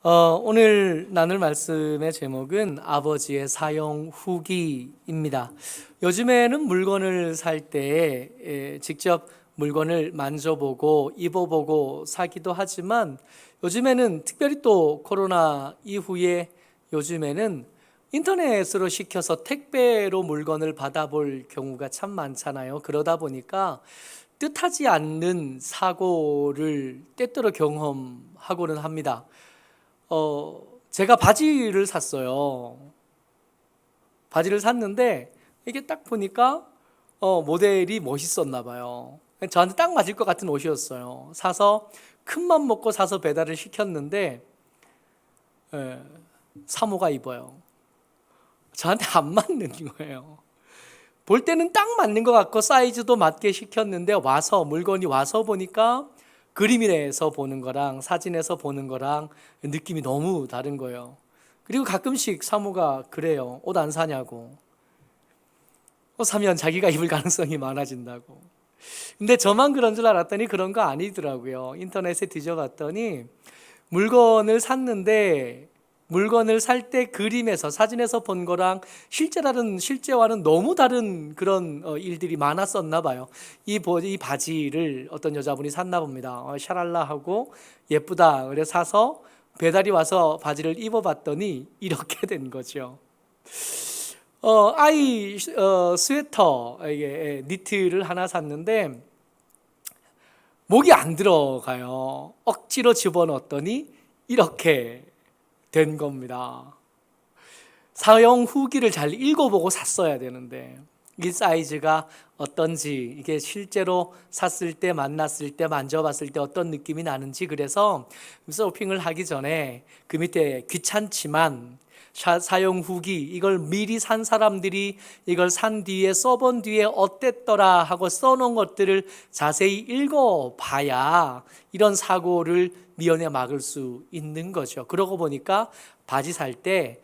오늘 나눌 말씀의 제목은 아버지의 사용 후기입니다. 요즘에는 물건을 살 때 직접 물건을 만져보고 입어보고 사기도 하지만 요즘에는 특별히 또 코로나 이후에 요즘에는 인터넷으로 시켜서 택배로 물건을 받아볼 경우가 참 많잖아요. 그러다 보니까 뜻하지 않는 사고를 때때로 경험하고는 합니다. 제가 바지를 샀어요. 바지를 샀는데 이게 딱 보니까 모델이 멋있었나 봐요. 저한테 딱 맞을 것 같은 옷이었어요. 사서 큰 맘 먹고 사서 배달을 시켰는데 예, 사모가 입어요. 저한테 안 맞는 거예요. 볼 때는 딱 맞는 것 같고 사이즈도 맞게 시켰는데 물건이 와서 보니까 그림에서 보는 거랑 사진에서 보는 거랑 느낌이 너무 다른 거예요. 그리고 가끔씩 사모가 그래요. 옷 안 사냐고. 옷 사면 자기가 입을 가능성이 많아진다고. 근데 저만 그런 줄 알았더니 그런 거 아니더라고요. 인터넷에 뒤져봤더니 물건을 살 때 그림에서 사진에서 본 거랑 실제와는 너무 다른 그런 일들이 많았었나 봐요. 이 바지를 어떤 여자분이 샀나 봅니다. 샤랄라 하고 예쁘다 그래 사서 배달이 와서 바지를 입어봤더니 이렇게 된 거죠. 스웨터 이게 니트를 하나 샀는데 목이 안 들어가요. 억지로 집어넣었더니 이렇게 된 겁니다. 사용 후기를 잘 읽어보고 샀어야 되는데 이 사이즈가 어떤지 이게 실제로 샀을 때 만났을 때 만져봤을 때 어떤 느낌이 나는지 그래서 쇼핑을 하기 전에 그 밑에 귀찮지만 사용 후기 이걸 미리 산 사람들이 이걸 산 뒤에 써본 뒤에 어땠더라 하고 써놓은 것들을 자세히 읽어봐야 이런 사고를 미연에 막을 수 있는 거죠. 그러고 보니까 바지 살 때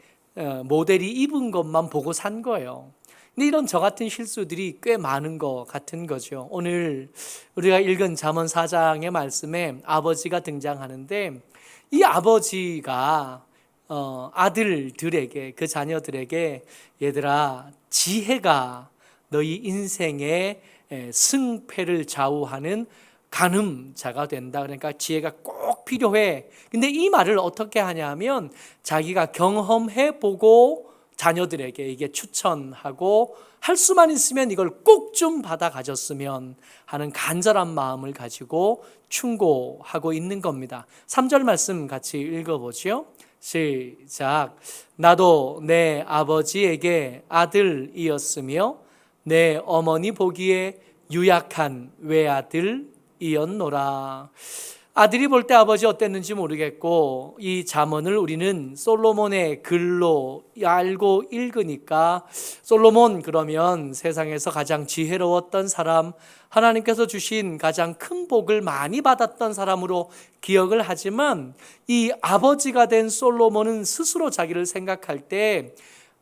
모델이 입은 것만 보고 산 거예요. 근데 이런 저 같은 실수들이 꽤 많은 것 같은 거죠. 오늘 우리가 읽은 잠언 4장의 말씀에 아버지가 등장하는데 이 아버지가 아들들에게 그 자녀들에게 얘들아 지혜가 너희 인생의 승패를 좌우하는 가늠자가 된다. 그러니까 지혜가 꼭 필요해. 근데 이 말을 어떻게 하냐면 자기가 경험해 보고 자녀들에게 이게 추천하고 할 수만 있으면 이걸 꼭 좀 받아 가졌으면 하는 간절한 마음을 가지고 충고하고 있는 겁니다. 3절 말씀 같이 읽어보죠. 시작. 나도 내 아버지에게 아들이었으며 내 어머니 보기에 유약한 외아들이었노라. 아들이 볼 때 아버지 어땠는지 모르겠고 이 잠언을 우리는 솔로몬의 글로 알고 읽으니까 솔로몬 그러면 세상에서 가장 지혜로웠던 사람, 하나님께서 주신 가장 큰 복을 많이 받았던 사람으로 기억을 하지만 이 아버지가 된 솔로몬은 스스로 자기를 생각할 때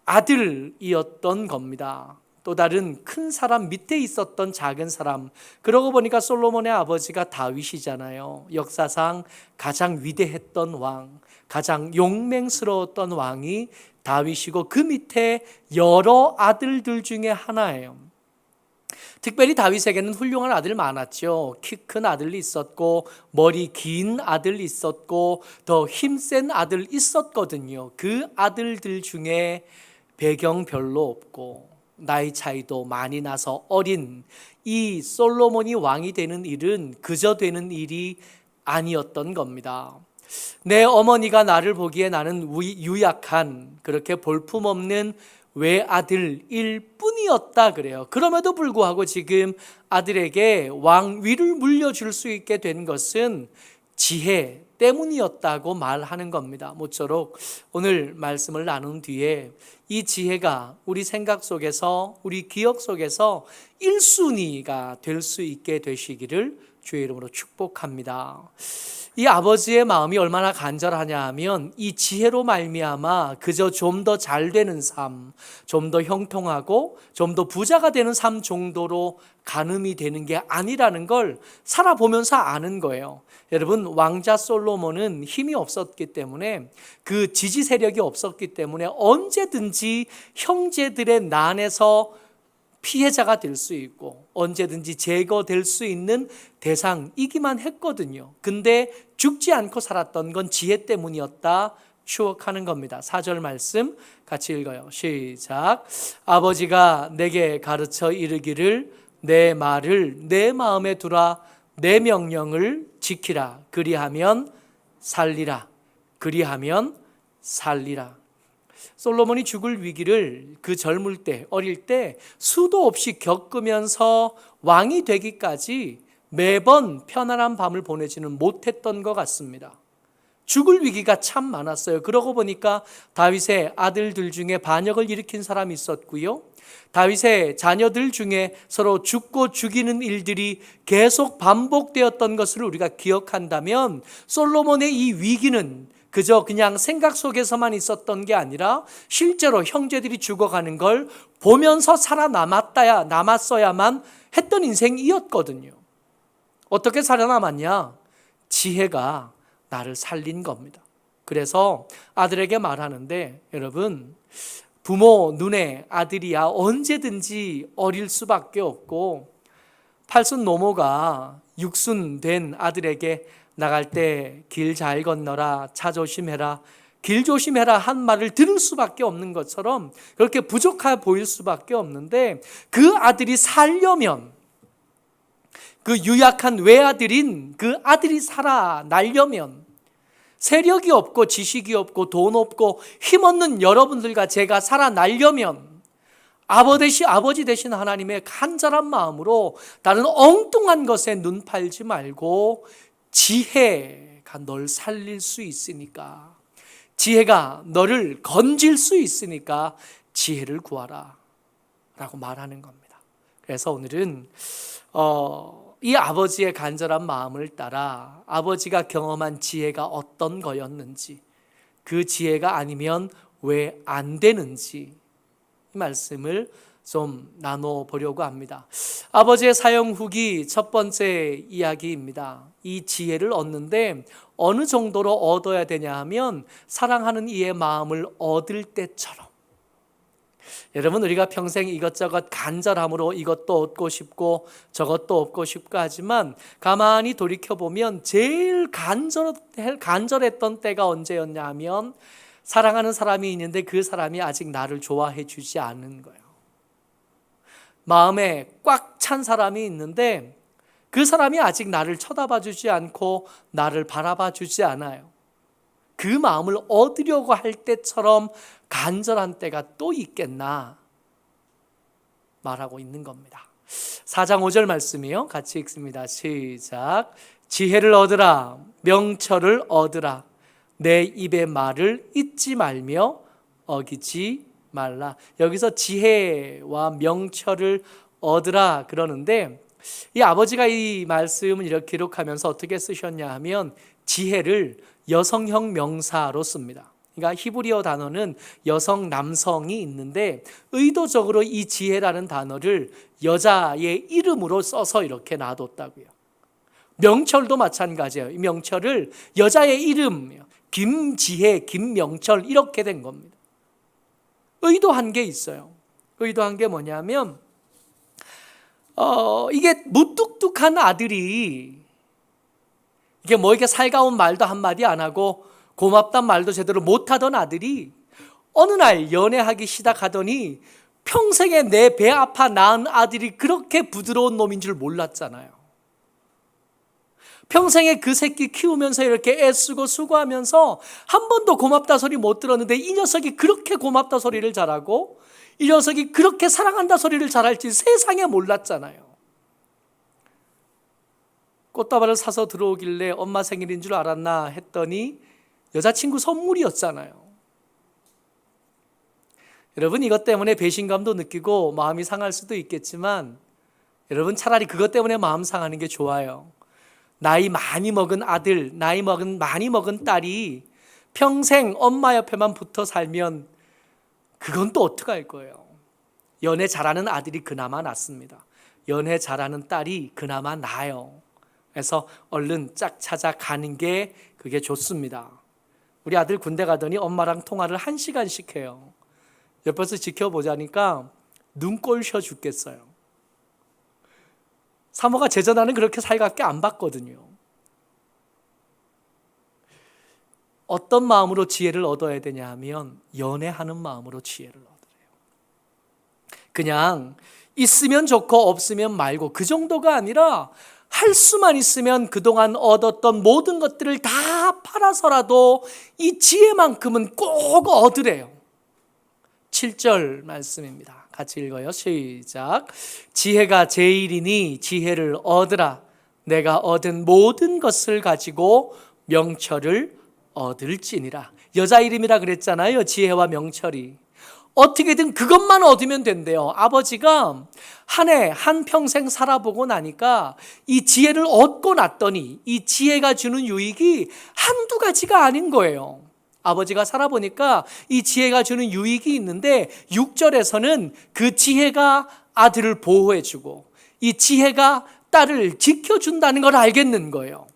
아들이었던 겁니다. 또 다른 큰 사람 밑에 있었던 작은 사람. 그러고 보니까 솔로몬의 아버지가 다윗이잖아요. 역사상 가장 위대했던 왕, 가장 용맹스러웠던 왕이 다윗이고 그 밑에 여러 아들들 중에 하나예요. 특별히 다윗에게는 훌륭한 아들 많았죠. 키 큰 아들이 있었고 머리 긴 아들이 있었고 더 힘센 아들 있었거든요. 그 아들들 중에 배경 별로 없고 나이 차이도 많이 나서 어린 이 솔로몬이 왕이 되는 일은 그저 되는 일이 아니었던 겁니다. 내 어머니가 나를 보기에 나는 유약한 그렇게 볼품없는 외아들일 뿐이었다 그래요. 그럼에도 불구하고 지금 아들에게 왕위를 물려줄 수 있게 된 것은 지혜 때문이었다고 말하는 겁니다. 모쪼록 오늘 말씀을 나눈 뒤에 이 지혜가 우리 생각 속에서 우리 기억 속에서 1순위가 될 수 있게 되시기를 주의 이름으로 축복합니다. 이 아버지의 마음이 얼마나 간절하냐 하면 이 지혜로 말미암아 그저 좀 더 잘 되는 삶, 좀 더 형통하고 좀 더 부자가 되는 삶 정도로 가늠이 되는 게 아니라는 걸 살아보면서 아는 거예요. 여러분, 왕자 솔로몬은 힘이 없었기 때문에, 그 지지 세력이 없었기 때문에 언제든지 형제들의 난에서 피해자가 될 수 있고 언제든지 제거될 수 있는 대상이기만 했거든요. 근데 죽지 않고 살았던 건 지혜 때문이었다 추억하는 겁니다. 4절 말씀 같이 읽어요. 시작. 아버지가 내게 가르쳐 이르기를 내 말을 내 마음에 두라, 내 명령을 지키라. 그리하면 살리라. 그리하면 살리라. 솔로몬이 죽을 위기를 그 젊을 때, 어릴 때 수도 없이 겪으면서 왕이 되기까지 매번 편안한 밤을 보내지는 못했던 것 같습니다. 죽을 위기가 참 많았어요. 그러고 보니까 다윗의 아들들 중에 반역을 일으킨 사람이 있었고요. 다윗의 자녀들 중에 서로 죽고 죽이는 일들이 계속 반복되었던 것을 우리가 기억한다면 솔로몬의 이 위기는 그저 그냥 생각 속에서만 있었던 게 아니라 실제로 형제들이 죽어가는 걸 보면서 남았어야만 했던 인생이었거든요. 어떻게 살아남았냐? 지혜가 나를 살린 겁니다. 그래서 아들에게 말하는데, 여러분, 부모 눈에 아들이야 언제든지 어릴 수밖에 없고, 팔순 노모가 육순 된 아들에게 나갈 때 길 잘 건너라, 차 조심해라, 길 조심해라 한 말을 들을 수밖에 없는 것처럼 그렇게 부족해 보일 수밖에 없는데, 그 아들이 살려면, 그 유약한 외아들인 그 아들이 살아나려면, 세력이 없고 지식이 없고 돈 없고 힘없는 여러분들과 제가 살아나려면 아버지 되신 하나님의 간절한 마음으로 다른 엉뚱한 것에 눈 팔지 말고 지혜가 널 살릴 수 있으니까, 지혜가 너를 건질 수 있으니까 지혜를 구하라 라고 말하는 겁니다. 그래서 오늘은 이 아버지의 간절한 마음을 따라 아버지가 경험한 지혜가 어떤 거였는지, 그 지혜가 아니면 왜 안 되는지 이 말씀을 좀 나눠보려고 합니다. 아버지의 사형 후기 첫 번째 이야기입니다. 이 지혜를 얻는데 어느 정도로 얻어야 되냐 하면 사랑하는 이의 마음을 얻을 때처럼. 여러분, 우리가 평생 이것저것 간절함으로 이것도 얻고 싶고 저것도 얻고 싶고 하지만 가만히 돌이켜보면 제일 간절했던 때가 언제였냐 하면 사랑하는 사람이 있는데 그 사람이 아직 나를 좋아해 주지 않는 거예요. 마음에 꽉 찬 사람이 있는데 그 사람이 아직 나를 쳐다봐 주지 않고 나를 바라봐 주지 않아요. 그 마음을 얻으려고 할 때처럼 간절한 때가 또 있겠나 말하고 있는 겁니다. 4장 5절 말씀이요. 같이 읽습니다. 시작. 지혜를 얻으라, 명철을 얻으라. 내 입의 말을 잊지 말며 어기지 말라. 여기서 지혜와 명철을 얻으라 그러는데, 이 아버지가 이 말씀을 이렇게 기록하면서 어떻게 쓰셨냐 하면 지혜를 여성형 명사로 씁니다. 그러니까 히브리어 단어는 여성, 남성이 있는데 의도적으로 이 지혜라는 단어를 여자의 이름으로 써서 이렇게 놔뒀다고요. 명철도 마찬가지예요. 이 명철을 여자의 이름, 김지혜, 김명철 이렇게 된 겁니다. 의도한 게 있어요. 의도한 게 뭐냐면 이게 무뚝뚝한 아들이, 이게 뭐 이렇게 살가운 말도 한마디 안 하고 고맙단 말도 제대로 못하던 아들이 어느 날 연애하기 시작하더니 평생에 내 배 아파 낳은 아들이 그렇게 부드러운 놈인 줄 몰랐잖아요. 평생에 그 새끼 키우면서 이렇게 애쓰고 수고하면서 한 번도 고맙다 소리 못 들었는데 이 녀석이 그렇게 고맙다 소리를 잘하고 이 녀석이 그렇게 사랑한다 소리를 잘할지 세상에 몰랐잖아요. 꽃다발을 사서 들어오길래 엄마 생일인 줄 알았나 했더니 여자친구 선물이었잖아요. 여러분, 이것 때문에 배신감도 느끼고 마음이 상할 수도 있겠지만 여러분, 차라리 그것 때문에 마음 상하는 게 좋아요. 나이 많이 먹은 아들, 많이 먹은 딸이 평생 엄마 옆에만 붙어 살면 그건 또 어떡할 거예요? 연애 잘하는 아들이 그나마 낫습니다. 연애 잘하는 딸이 그나마 나아요. 그래서 얼른 짝 찾아가는 게 그게 좋습니다. 우리 아들 군대 가더니 엄마랑 통화를 1시간씩 해요. 옆에서 지켜보자니까 눈꼴 쉬어 죽겠어요. 사모가 제 전화는 그렇게 살갑게 안 받거든요. 어떤 마음으로 지혜를 얻어야 되냐 하면 연애하는 마음으로 지혜를 얻어요. 그냥 있으면 좋고 없으면 말고 그 정도가 아니라 할 수만 있으면 그동안 얻었던 모든 것들을 다 팔아서라도 이 지혜만큼은 꼭 얻으래요. 7절 말씀입니다. 같이 읽어요. 시작. 지혜가 제일이니 지혜를 얻으라. 내가 얻은 모든 것을 가지고 명철을 얻을지니라. 여자 이름이라 그랬잖아요. 지혜와 명철이. 어떻게든 그것만 얻으면 된대요. 아버지가 한 평생 살아보고 나니까 이 지혜를 얻고 났더니 이 지혜가 주는 유익이 한두 가지가 아닌 거예요. 아버지가 살아보니까 이 지혜가 주는 유익이 있는데 6절에서는 그 지혜가 아들을 보호해주고 이 지혜가 딸을 지켜준다는 걸 알겠는 거예요.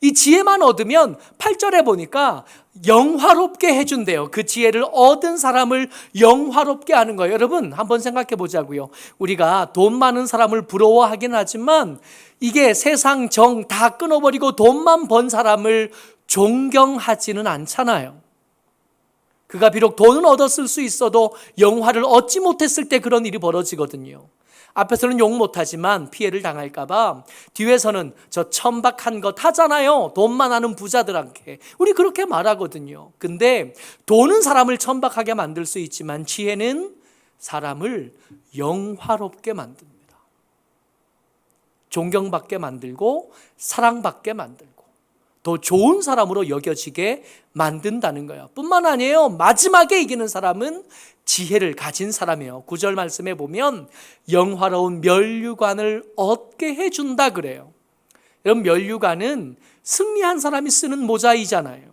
이 지혜만 얻으면 8절에 보니까 영화롭게 해준대요. 그 지혜를 얻은 사람을 영화롭게 하는 거예요. 여러분 한번 생각해 보자고요. 우리가 돈 많은 사람을 부러워하긴 하지만 이게 세상 정 다 끊어버리고 돈만 번 사람을 존경하지는 않잖아요. 그가 비록 돈은 얻었을 수 있어도 영화를 얻지 못했을 때 그런 일이 벌어지거든요. 앞에서는 욕 못하지만 피해를 당할까 봐 뒤에서는 저 천박한 것 하잖아요. 돈만 하는 부자들한테 우리 그렇게 말하거든요. 근데 돈은 사람을 천박하게 만들 수 있지만 지혜는 사람을 영화롭게 만듭니다. 존경받게 만들고 사랑받게 만들고 더 좋은 사람으로 여겨지게 만든다는 거예요. 뿐만 아니에요. 마지막에 이기는 사람은 지혜를 가진 사람이에요. 9절 말씀에 보면 영화로운 면류관을 얻게 해준다 그래요. 여러분 면류관은 승리한 사람이 쓰는 모자이잖아요.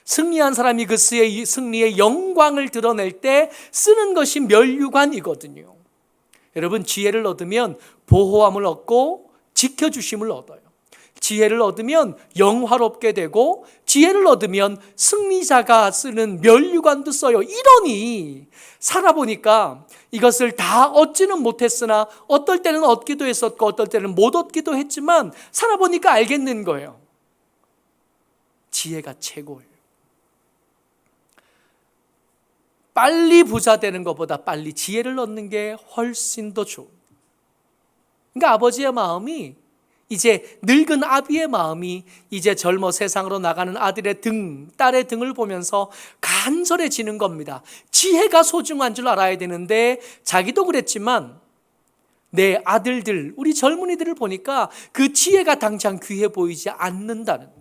승리한 사람이 그 승리의 영광을 드러낼 때 쓰는 것이 면류관이거든요. 여러분 지혜를 얻으면 보호함을 얻고 지켜주심을 얻어요. 지혜를 얻으면 영화롭게 되고 지혜를 얻으면 승리자가 쓰는 면류관도 써요. 이러니 살아보니까 이것을 다 얻지는 못했으나 어떨 때는 얻기도 했었고 어떨 때는 못 얻기도 했지만 살아보니까 알겠는 거예요. 지혜가 최고예요. 빨리 부자 되는 것보다 빨리 지혜를 얻는 게 훨씬 더 좋은. 그러니까 아버지의 마음이 이제 늙은 아비의 마음이 이제 젊어 세상으로 나가는 아들의 등, 딸의 등을 보면서 간절해지는 겁니다. 지혜가 소중한 줄 알아야 되는데 자기도 그랬지만 내 아들들, 우리 젊은이들을 보니까 그 지혜가 당장 귀해 보이지 않는다는 거예요.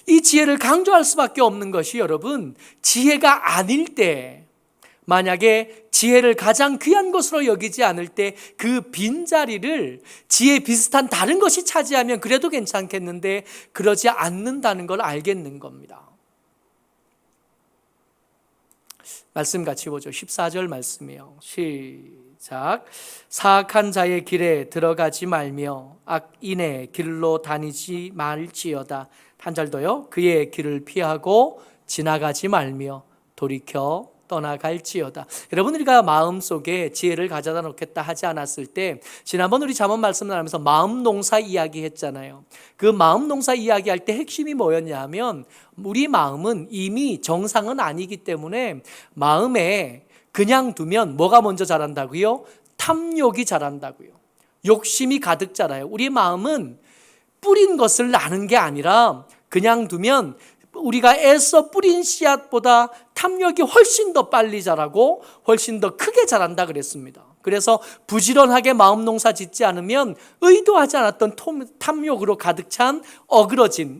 이 지혜를 강조할 수밖에 없는 것이 여러분 지혜가 아닐 때 만약에 지혜를 가장 귀한 것으로 여기지 않을 때 그 빈자리를 지혜 비슷한 다른 것이 차지하면 그래도 괜찮겠는데 그러지 않는다는 걸 알겠는 겁니다. 말씀 같이 보죠. 14절 말씀이요. 시작. 사악한 자의 길에 들어가지 말며 악인의 길로 다니지 말지어다. 한 절 더요. 그의 길을 피하고 지나가지 말며 돌이켜 떠나갈지어다. 여러분 우리가 마음속에 지혜를 가져다 놓겠다 하지 않았을 때 지난번 우리 잠언 말씀 나누면서 마음 농사 이야기 했잖아요. 그 마음 농사 이야기할 때 핵심이 뭐였냐 하면 우리 마음은 이미 정상은 아니기 때문에 마음에 그냥 두면 뭐가 먼저 자란다고요? 탐욕이 자란다고요. 욕심이 가득 자라요. 우리 마음은 뿌린 것을 나는 게 아니라 그냥 두면 우리가 애써 뿌린 씨앗보다 탐욕이 훨씬 더 빨리 자라고 훨씬 더 크게 자란다 그랬습니다. 그래서 부지런하게 마음 농사 짓지 않으면 의도하지 않았던 탐욕으로 가득 찬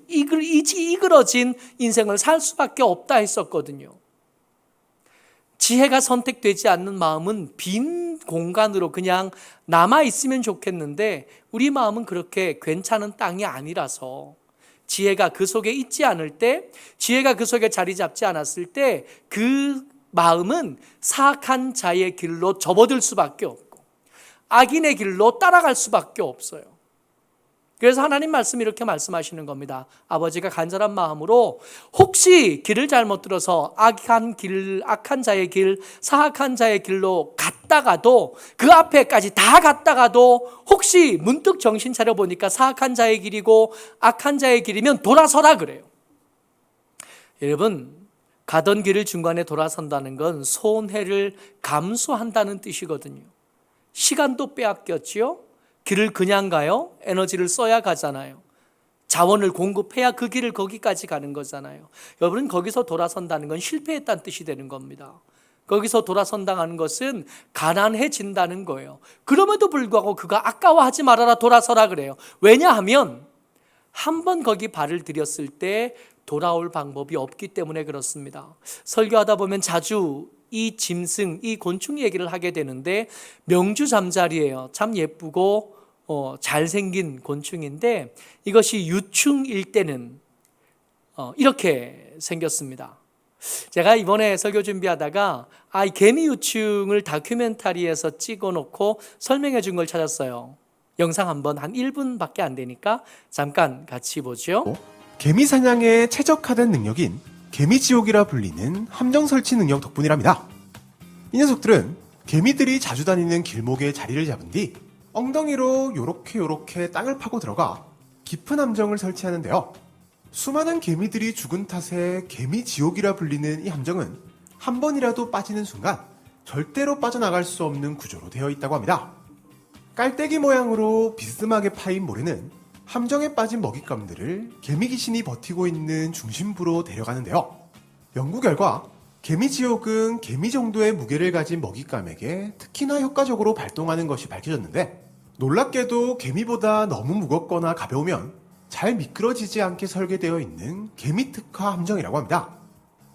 이그러진 인생을 살 수밖에 없다 했었거든요. 지혜가 선택되지 않는 마음은 빈 공간으로 그냥 남아있으면 좋겠는데 우리 마음은 그렇게 괜찮은 땅이 아니라서 지혜가 그 속에 있지 않을 때, 지혜가 그 속에 자리 잡지 않았을 때 그 마음은 사악한 자의 길로 접어들 수밖에 없고 악인의 길로 따라갈 수밖에 없어요. 그래서 하나님 말씀이 이렇게 말씀하시는 겁니다. 아버지가 간절한 마음으로 혹시 길을 잘못 들어서 악한 자의 길, 사악한 자의 길로 갔다가도 그 앞에까지 다 갔다가도 혹시 문득 정신 차려 보니까 사악한 자의 길이고 악한 자의 길이면 돌아서라 그래요. 여러분, 가던 길을 중간에 돌아선다는 건 손해를 감수한다는 뜻이거든요. 시간도 빼앗겼지요. 길을 그냥 가요? 에너지를 써야 가잖아요. 자원을 공급해야 그 길을 거기까지 가는 거잖아요. 여러분, 거기서 돌아선다는 건 실패했다는 뜻이 되는 겁니다. 거기서 돌아선다는 것은 가난해진다는 거예요. 그럼에도 불구하고 그가 아까워하지 말아라, 돌아서라 그래요. 왜냐하면 한 번 거기 발을 들였을 때 돌아올 방법이 없기 때문에 그렇습니다. 설교하다 보면 자주 이 짐승, 이 곤충 얘기를 하게 되는데 명주잠자리예요. 참 예쁘고 잘생긴 곤충인데 이것이 유충일 때는 이렇게 생겼습니다. 제가 이번에 설교 준비하다가 이 개미 유충을 다큐멘터리에서 찍어놓고 설명해 준 걸 찾았어요. 영상 한번 한 1분밖에 안 되니까 잠깐 같이 보죠. 개미 사냥에 최적화된 능력인 개미지옥이라 불리는 함정 설치 능력 덕분이랍니다. 이 녀석들은 개미들이 자주 다니는 길목에 자리를 잡은 뒤 엉덩이로 요렇게 땅을 파고 들어가 깊은 함정을 설치하는데요. 수많은 개미들이 죽은 탓에 개미지옥이라 불리는 이 함정은 한 번이라도 빠지는 순간 절대로 빠져나갈 수 없는 구조로 되어 있다고 합니다. 깔때기 모양으로 비스듬하게 파인 모래는 함정에 빠진 먹잇감들을 개미 귀신이 버티고 있는 중심부로 데려가는데요. 연구 결과 개미지옥은 개미 정도의 무게를 가진 먹잇감에게 특히나 효과적으로 발동하는 것이 밝혀졌는데 놀랍게도 개미보다 너무 무겁거나 가벼우면 잘 미끄러지지 않게 설계되어 있는 개미 특화 함정이라고 합니다.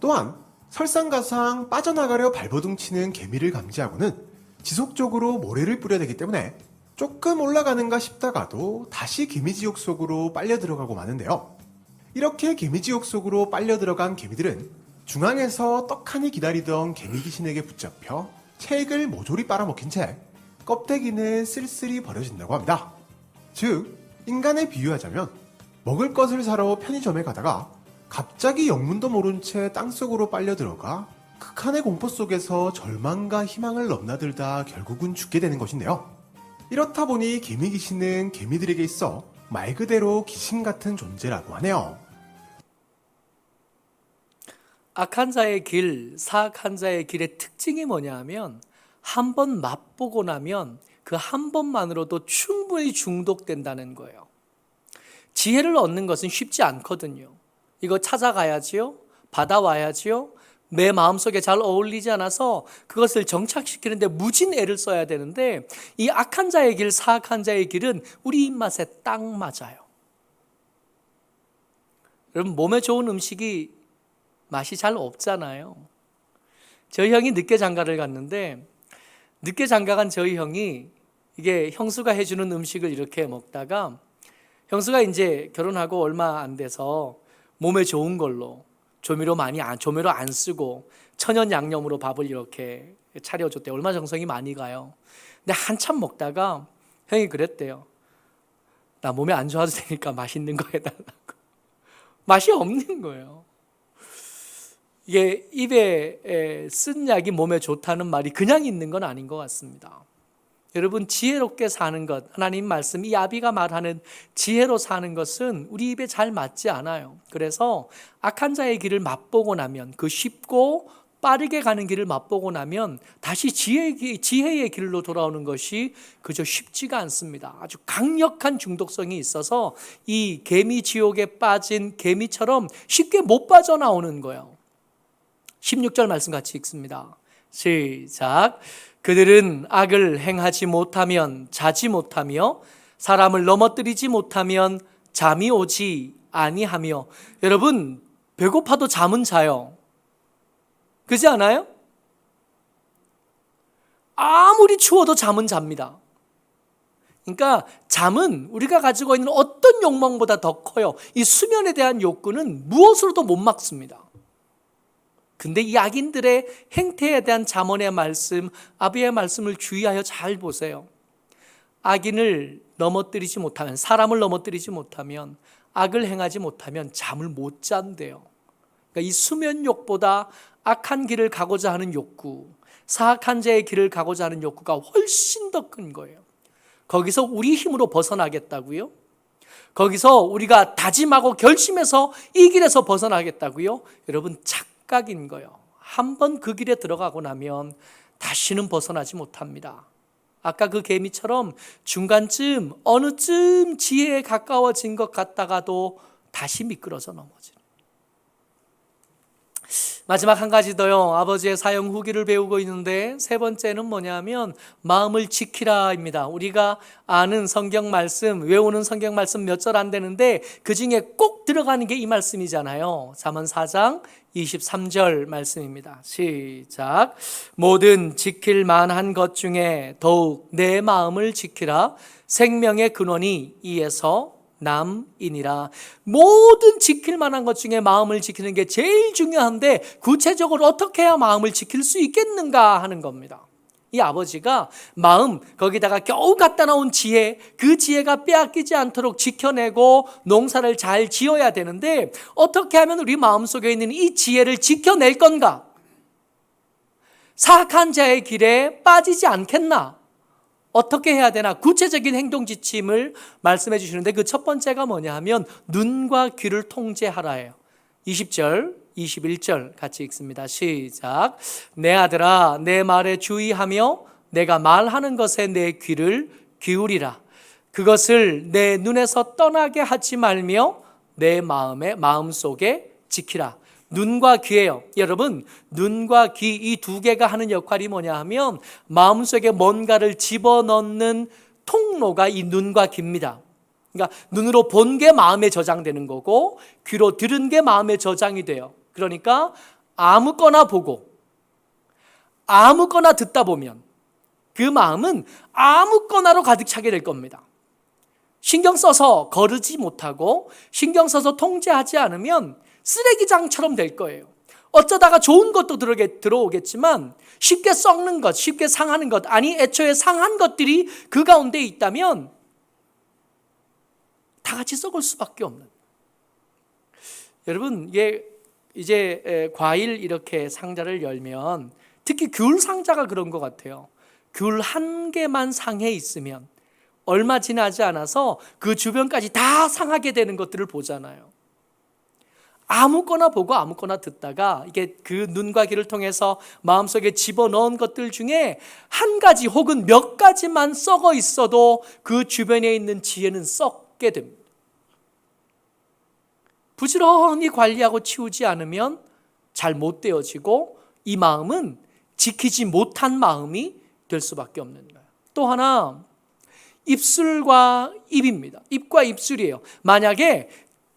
또한 설상가상 빠져나가려 발버둥 치는 개미를 감지하고는 지속적으로 모래를 뿌려대기 때문에 조금 올라가는가 싶다가도 다시 개미지옥 속으로 빨려 들어가고 마는데요. 이렇게 개미지옥 속으로 빨려 들어간 개미들은 중앙에서 떡하니 기다리던 개미 귀신에게 붙잡혀 체액을 모조리 빨아먹힌 채 껍데기는 쓸쓸히 버려진다고 합니다. 즉, 인간에 비유하자면 먹을 것을 사러 편의점에 가다가 갑자기 영문도 모른 채 땅속으로 빨려 들어가 극한의 공포 속에서 절망과 희망을 넘나들다 결국은 죽게 되는 것인데요. 이렇다 보니 개미 귀신은 개미들에게 있어 말 그대로 귀신 같은 존재라고 하네요. 악한 자의 길, 사악한 자의 길의 특징이 뭐냐 하면 한 번 맛보고 나면 그 한 번만으로도 충분히 중독된다는 거예요. 지혜를 얻는 것은 쉽지 않거든요. 이거 찾아가야지요. 받아와야지요. 내 마음속에 잘 어울리지 않아서 그것을 정착시키는데 무진 애를 써야 되는데 이 악한 자의 길, 사악한 자의 길은 우리 입맛에 딱 맞아요. 여러분, 몸에 좋은 음식이 맛이 잘 없잖아요. 저희 형이 늦게 장가를 갔는데 늦게 장가간 저희 형이 이게 형수가 해주는 음식을 이렇게 먹다가 형수가 이제 결혼하고 얼마 안 돼서 몸에 좋은 걸로 조미료 안 쓰고 천연 양념으로 밥을 이렇게 차려줬대요. 얼마 정성이 많이 가요. 근데 한참 먹다가 형이 그랬대요. 나 몸에 안 좋아도 되니까 맛있는 거 해달라고. 맛이 없는 거예요. 이게 입에 쓴 약이 몸에 좋다는 말이 그냥 있는 건 아닌 것 같습니다. 여러분, 지혜롭게 사는 것, 하나님 말씀, 이 아비가 말하는 지혜로 사는 것은 우리 입에 잘 맞지 않아요. 그래서 악한 자의 길을 맛보고 나면, 그 쉽고 빠르게 가는 길을 맛보고 나면 다시 지혜의 길로 돌아오는 것이 그저 쉽지가 않습니다. 아주 강력한 중독성이 있어서 이 개미 지옥에 빠진 개미처럼 쉽게 못 빠져나오는 거예요. 16절 말씀 같이 읽습니다. 시작. 그들은 악을 행하지 못하면 자지 못하며 사람을 넘어뜨리지 못하면 잠이 오지 아니하며. 여러분, 배고파도 잠은 자요. 그렇지 않아요? 아무리 추워도 잠은 잡니다. 그러니까 잠은 우리가 가지고 있는 어떤 욕망보다 더 커요. 이 수면에 대한 욕구는 무엇으로도 못 막습니다. 근데 이 악인들의 행태에 대한 잠언의 말씀, 아비의 말씀을 주의하여 잘 보세요. 악인을 넘어뜨리지 못하면, 사람을 넘어뜨리지 못하면, 악을 행하지 못하면 잠을 못 잔대요. 그러니까 이 수면욕보다 악한 길을 가고자 하는 욕구, 사악한 자의 길을 가고자 하는 욕구가 훨씬 더 큰 거예요. 거기서 우리 힘으로 벗어나겠다고요? 거기서 우리가 다짐하고 결심해서 이 길에서 벗어나겠다고요? 여러분, 착각인 거예요. 한번 그 길에 들어가고 나면 다시는 벗어나지 못합니다. 아까 그 개미처럼 중간쯤 어느쯤 지혜에 가까워진 것 같다가도 다시 미끄러져 넘어지는. 마지막 한 가지 더요. 아버지의 사형 후기를 배우고 있는데 세 번째는 뭐냐면 마음을 지키라입니다. 우리가 아는 성경 말씀, 외우는 성경 말씀 몇 절 안 되는데 그 중에 꼭 들어가는 게 이 말씀이잖아요. 잠언 4장 23절 말씀입니다. 시작. 모든 지킬 만한 것 중에 더욱 내 마음을 지키라. 생명의 근원이 이에서 남이니라. 모든 지킬 만한 것 중에 마음을 지키는 게 제일 중요한데 구체적으로 어떻게 해야 마음을 지킬 수 있겠는가 하는 겁니다. 이 아버지가 마음, 거기다가 겨우 갖다 놓은 지혜, 그 지혜가 빼앗기지 않도록 지켜내고 농사를 잘 지어야 되는데 어떻게 하면 우리 마음속에 있는 이 지혜를 지켜낼 건가? 사악한 자의 길에 빠지지 않겠나? 어떻게 해야 되나? 구체적인 행동 지침을 말씀해 주시는데 그 첫 번째가 뭐냐 하면 눈과 귀를 통제하라예요. 20절, 21절 같이 읽습니다. 시작. 내 아들아, 내 말에 주의하며 내가 말하는 것에 내 귀를 기울이라. 그것을 내 눈에서 떠나게 하지 말며 내 마음속에 지키라. 눈과 귀예요. 여러분, 눈과 귀 이 두 개가 하는 역할이 뭐냐 하면 마음속에 뭔가를 집어넣는 통로가 이 눈과 귀입니다. 그러니까 눈으로 본 게 마음에 저장되는 거고 귀로 들은 게 마음에 저장이 돼요. 그러니까 아무거나 보고 아무거나 듣다 보면 그 마음은 아무거나로 가득 차게 될 겁니다. 신경 써서 거르지 못하고 신경 써서 통제하지 않으면 쓰레기장처럼 될 거예요. 어쩌다가 좋은 것도 들어오겠지만 쉽게 썩는 것, 쉽게 상하는 것, 아니 애초에 상한 것들이 그 가운데 있다면 다 같이 썩을 수밖에 없는. 여러분, 이제 과일 이렇게 상자를 열면 특히 귤 상자가 그런 것 같아요. 귤 한 개만 상해 있으면 얼마 지나지 않아서 그 주변까지 다 상하게 되는 것들을 보잖아요. 아무거나 보고 아무거나 듣다가 이게 그 눈과 귀를 통해서 마음속에 집어넣은 것들 중에 한 가지 혹은 몇 가지만 썩어 있어도 그 주변에 있는 지혜는 썩게 됩니다. 부지런히 관리하고 치우지 않으면 잘 못 되어지고 이 마음은 지키지 못한 마음이 될 수밖에 없는 거예요. 또 하나, 입술과 입입니다. 입과 입술이에요. 만약에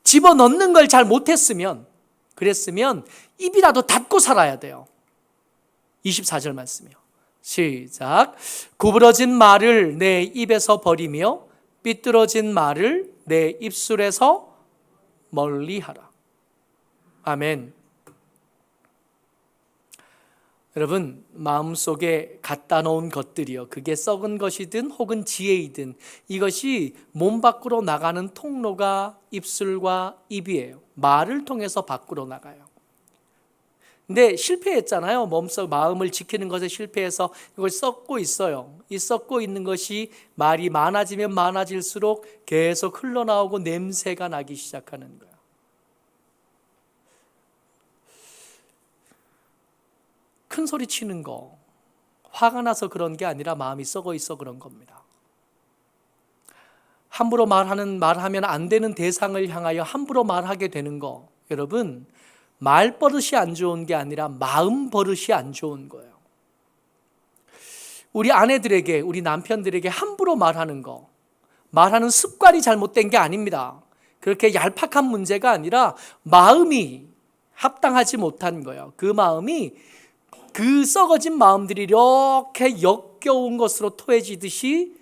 집어넣는 걸 잘 못했으면, 그랬으면 입이라도 닫고 살아야 돼요. 24절 말씀이요. 시작. 구부러진 말을 내 입에서 버리며 삐뚤어진 말을 내 입술에서 멀리하라. 아멘. 여러분, 마음속에 갖다 놓은 것들이요, 그게 썩은 것이든 혹은 지혜이든 이것이 몸 밖으로 나가는 통로가 입술과 입이에요. 말을 통해서 밖으로 나가요. 근데 실패했잖아요. 마음을 지키는 것에 실패해서 이걸 썩고 있어요. 이 썩고 있는 것이 말이 많아지면 많아질수록 계속 흘러나오고 냄새가 나기 시작하는 거예요. 큰 소리 치는 거, 화가 나서 그런 게 아니라 마음이 썩어 있어 그런 겁니다. 함부로 말하면 안 되는 대상을 향하여 함부로 말하게 되는 거, 여러분, 말버릇이 안 좋은 게 아니라 마음 버릇이 안 좋은 거예요. 우리 아내들에게, 우리 남편들에게 함부로 말하는 거, 말하는 습관이 잘못된 게 아닙니다. 그렇게 얄팍한 문제가 아니라 마음이 합당하지 못한 거예요. 그 마음이, 그 썩어진 마음들이 이렇게 역겨운 것으로 토해지듯이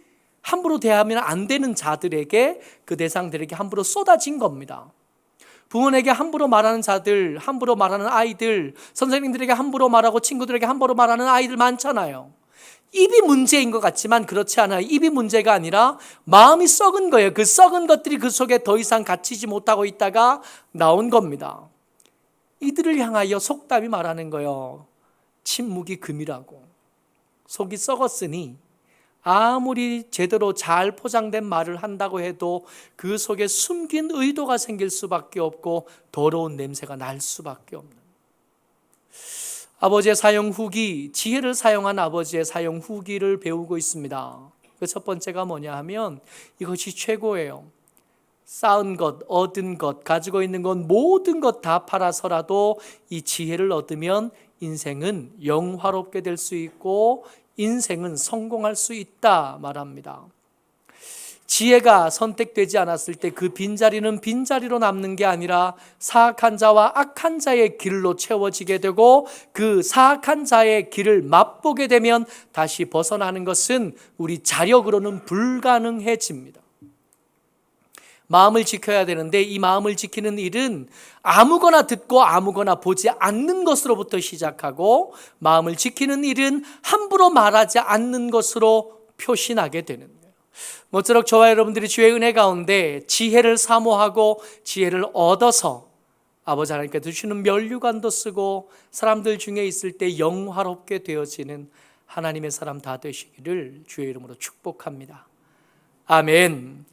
함부로 대하면 안 되는 자들에게, 그 대상들에게 함부로 쏟아진 겁니다. 부모에게 함부로 말하는 자들, 함부로 말하는 아이들, 선생님들에게 함부로 말하고 친구들에게 함부로 말하는 아이들 많잖아요. 입이 문제인 것 같지만 그렇지 않아요. 입이 문제가 아니라 마음이 썩은 거예요. 그 썩은 것들이 그 속에 더 이상 갇히지 못하고 있다가 나온 겁니다. 이들을 향하여 속담이 말하는 거예요. 침묵이 금이라고. 속이 썩었으니 아무리 제대로 잘 포장된 말을 한다고 해도 그 속에 숨긴 의도가 생길 수밖에 없고 더러운 냄새가 날 수밖에 없는, 아버지의 사용 후기, 지혜를 사용한 아버지의 사용 후기를 배우고 있습니다. 그 첫 번째가 뭐냐 하면 이것이 최고예요. 쌓은 것, 얻은 것, 가지고 있는 것 모든 것 다 팔아서라도 이 지혜를 얻으면 인생은 영화롭게 될 수 있고 인생은 성공할 수 있다 말합니다. 지혜가 선택되지 않았을 때 그 빈자리는 빈자리로 남는 게 아니라 사악한 자와 악한 자의 길로 채워지게 되고, 그 사악한 자의 길을 맛보게 되면 다시 벗어나는 것은 우리 자력으로는 불가능해집니다. 마음을 지켜야 되는데 이 마음을 지키는 일은 아무거나 듣고 아무거나 보지 않는 것으로부터 시작하고, 마음을 지키는 일은 함부로 말하지 않는 것으로 표시나게 되는 거예요. 모쪼록 저와 여러분들이 주의 은혜 가운데 지혜를 사모하고 지혜를 얻어서 아버지 하나님께 주시는 면류관도 쓰고 사람들 중에 있을 때 영화롭게 되어지는 하나님의 사람 다 되시기를 주의 이름으로 축복합니다. 아멘.